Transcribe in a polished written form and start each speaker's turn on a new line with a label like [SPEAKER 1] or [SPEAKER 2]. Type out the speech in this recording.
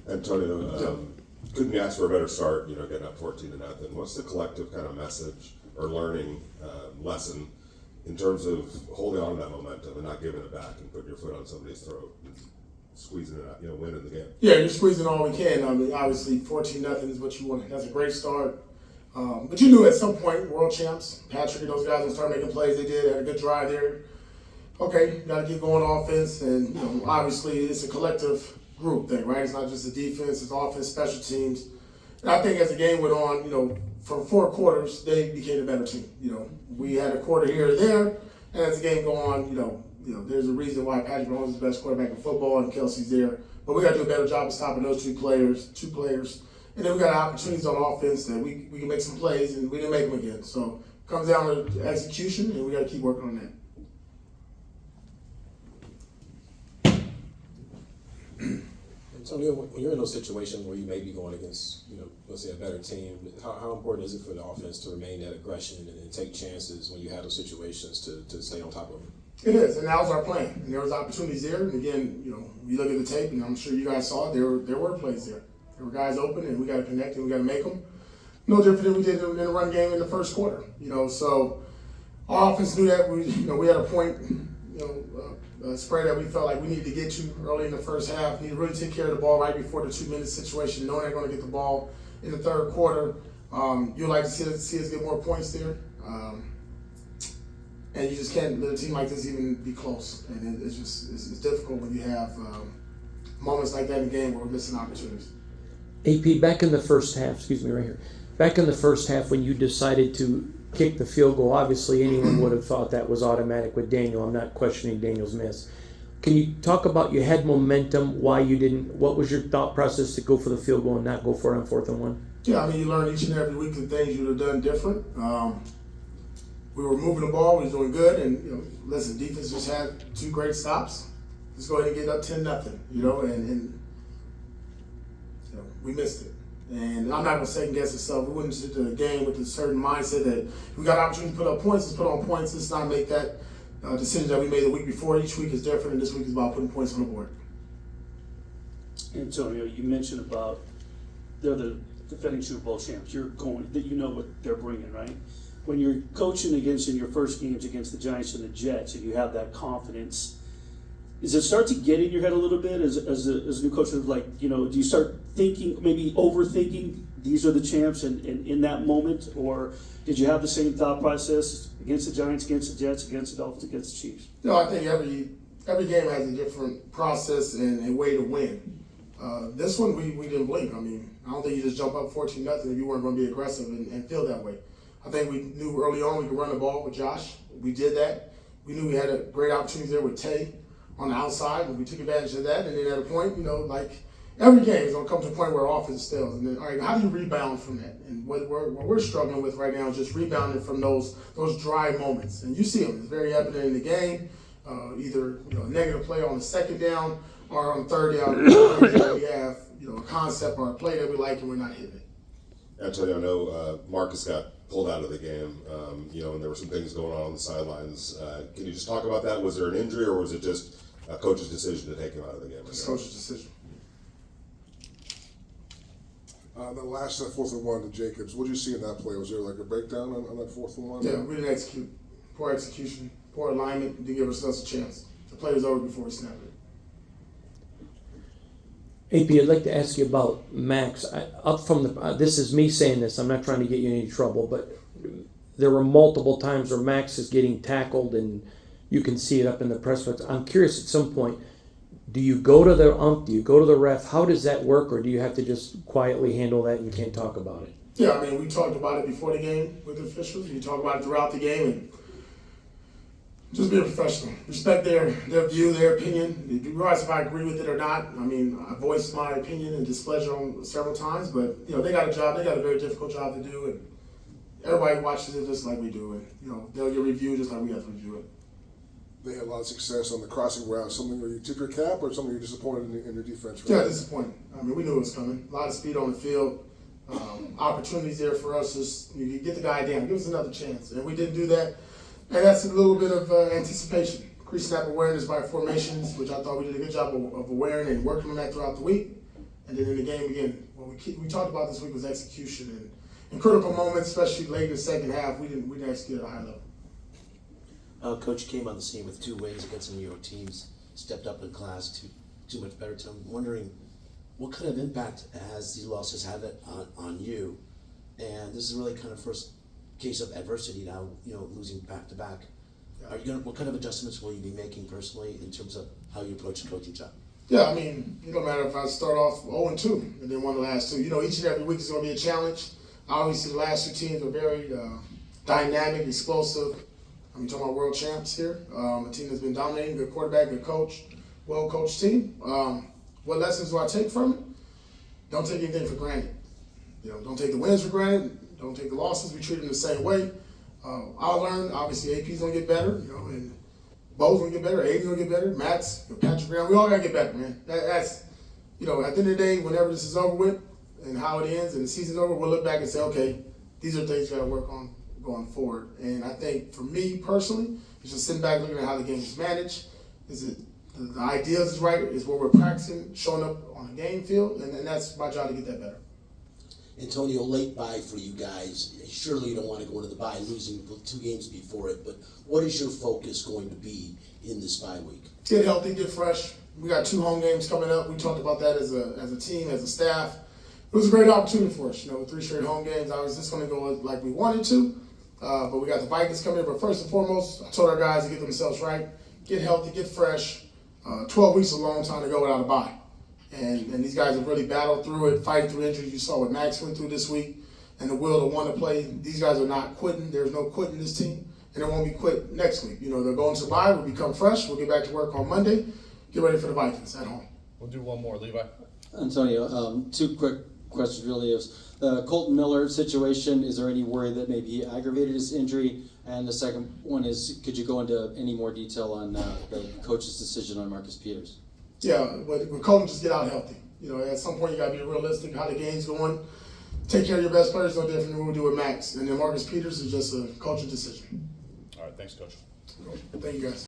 [SPEAKER 1] Antonio, couldn't you ask for a better start, getting up 14-0? What's the collective kind of message or learning lesson in terms of holding on to that momentum and not giving it back and putting your foot on somebody's throat and squeezing it out, winning the game?
[SPEAKER 2] Yeah, you're squeezing all we can. I mean, obviously 14-0 is what you want. That's a great start. But you knew at some point, world champs, Patrick and those guys will start making plays. They did, had a good drive there. Okay, got to get going on offense. And, obviously it's a collective group thing, right? It's not just the defense, it's offense, special teams. And I think as the game went on, from 4 quarters, they became a better team. We had a quarter here or there, and as the game go on, there's a reason why Patrick Mahomes is the best quarterback in football and Kelsey's there. But we got to do a better job of stopping those two players. And then we got opportunities on offense that we can make some plays, and we didn't make them again. So it comes down to execution, and we got to keep working on that.
[SPEAKER 3] Antonio, when you're in those situations where you may be going against, let's say a better team, how important is it for the offense to remain that aggression and take chances when you have those situations to stay on top of them?
[SPEAKER 2] It is, and that was our plan. And there was opportunities there. And again, we look at the tape, and I'm sure you guys saw it. There were plays there. There were guys open, and we got to connect, and we got to make them. No different than we did in the run game in the first quarter. So our offense knew that. We had a point, spread that we felt like we needed to get to early in the first half. Need to really take care of the ball right before the 2-minute situation, knowing they're going to get the ball in the third quarter. You'd like to see us get more points there. And you just can't let a team like this even be close. And it's difficult when you have moments like that in the game where we're missing opportunities.
[SPEAKER 4] AP, back in the first half, back in the first half when you decided to kick the field goal, obviously anyone would have thought that was automatic with Daniel. I'm not questioning Daniel's miss. Can you talk about, you had momentum, why you didn't, what was your thought process to go for the field goal and not go for it on 4th and 1?
[SPEAKER 2] Yeah, you learn each and every week the things you'd have done different. We were moving the ball, we was doing good, and listen, defense just had 2 great stops. Let's go ahead and get up 10-0, and we missed it. And I'm not going to second guess ourselves. We went into the game with a certain mindset that if we got an opportunity to put up points, let's put on points. Let's not make that decision that we made the week before. Each week is different, and this week is about putting points on the board.
[SPEAKER 5] Antonio, you mentioned about they're the defending Super Bowl champs. You're going, that what they're bringing, right? When you're coaching against in your first games against the Giants and the Jets, and you have that confidence, does it start to get in your head a little bit as a new coach? Do you start thinking, maybe overthinking, these are the champs in that moment? Or did you have the same thought process against the Giants, against the Jets, against the Dolphins, against the Chiefs?
[SPEAKER 2] No, I think every game has a different process and a way to win. This one, we didn't blink. I don't think you just jump up 14-0 if you weren't going to be aggressive and feel that way. I think we knew early on we could run the ball with Josh. We did that. We knew we had a great opportunity there with Tay on the outside, and we took advantage of that. And then at a point, every game is going to come to a point where offense fails. And then, all right, how do you rebound from that? And what we're struggling with right now is just rebounding from those dry moments. And you see them. It's very evident in the game. Either a negative play on the second down or on third down. We have a concept or a play that we like and we're not hitting it.
[SPEAKER 1] Antonio, I know Marcus got pulled out of the game, and there were some things going on the sidelines. Can you just talk about that? Was there an injury, or was it just a coach's decision to take him out of the game?
[SPEAKER 2] It's coach's decision.
[SPEAKER 6] The last 4th and 1 to Jacobs, what did you see in that play? Was there like a breakdown on that 4th and 1?
[SPEAKER 2] Yeah, we didn't execute. Poor execution, poor alignment, didn't give ourselves a chance. The play was over before we snapped it.
[SPEAKER 4] AP, I'd like to ask you about Max. This is me saying this, I'm not trying to get you in any trouble, but there were multiple times where Max is getting tackled and you can see it up in the press box. I'm curious at some point, do you go to the ump, do you go to the ref? How does that work, or do you have to just quietly handle that and you can't talk about it?
[SPEAKER 2] Yeah, we talked about it before the game with the officials. You talk about it throughout the game, and just be a professional. Respect their view, their opinion. Regardless if I agree with it or not. I voiced my opinion and displeasure on several times, but they got a job. They got a very difficult job to do, and everybody watches it just like we do, and they'll get reviewed just like we have to review it.
[SPEAKER 6] They had a lot of success on the crossing route. Something where you tip your cap, or something you're disappointed in your defense? Right?
[SPEAKER 2] Yeah, disappointed. We knew it was coming. A lot of speed on the field. Opportunities there for us. Just you get the guy down. Give us another chance, and we didn't do that. And that's a little bit of anticipation. Pre-snap awareness by formations, which I thought we did a good job of awareness and working on that throughout the week. And then in the game again, what we talked about this week was execution, and in critical moments, especially late in the second half, we didn't execute at a high level.
[SPEAKER 7] Coach came on the scene with 2 wins against some New York teams, stepped up in class, too much better. So I'm wondering, what kind of impact has these losses had on you? And this is really kind of first case of adversity now, losing back to back. Are you what kind of adjustments will you be making personally in terms of how you approach the coaching job?
[SPEAKER 2] Yeah, I mean, it don't matter if I start off 0-2 and then won the last 2. Each and every week is going to be a challenge. Obviously, the last 2 teams are very dynamic, explosive. I'm talking about world champs here. A team that's been dominating, good quarterback, good coach, well-coached team. What lessons do I take from it? Don't take anything for granted. Don't take the wins for granted. Don't take the losses. We treat them the same way. I'll learn. Obviously, AP's gonna get better. And Bo's gonna get better. Aiden's gonna get better. Matt's, Patrick Graham. We all gotta get better, man. That's at the end of the day, whenever this is over with and how it ends and the season's over, we'll look back and say, okay, these are things you gotta work on going forward. And I think for me personally, it's just sitting back looking at how the game is managed. Is it the ideas is right? Is what we're practicing, showing up on the game field, and that's my job to get that better.
[SPEAKER 7] Antonio, late bye for you guys. Surely you don't want to go into the bye losing 2 games before it, but what is your focus going to be in this bye week?
[SPEAKER 2] Get healthy, get fresh. We got 2 home games coming up. We talked about that as a team, as a staff. It was a great opportunity for us, with 3 straight home games. I was just going to go like we wanted to, but we got the Vikings coming in. But first and foremost, I told our guys to get themselves right, get healthy, get fresh. 12 weeks is a long time to go without a bye. And these guys have really battled through it, fighting through injuries. You saw what Max went through this week and the will to want to play. These guys are not quitting. There's no quitting this team, and it won't be quit next week. They're going to bye. We'll become fresh. We'll get back to work on Monday. Get ready for the Vikings at home.
[SPEAKER 8] We'll do one more, Levi.
[SPEAKER 9] Antonio, 2 quick questions really is the Colton Miller situation, is there any worry that maybe he aggravated his injury? And the second one is, could you go into any more detail on the coach's decision on Marcus Peters?
[SPEAKER 2] Yeah, but with Colton, just get out healthy. At some point you got to be realistic how the game's going. Take care of your best players, no different than what we do with Max. And then Marcus Peters is just a culture decision.
[SPEAKER 8] All right, thanks, Coach.
[SPEAKER 2] Thank you, guys.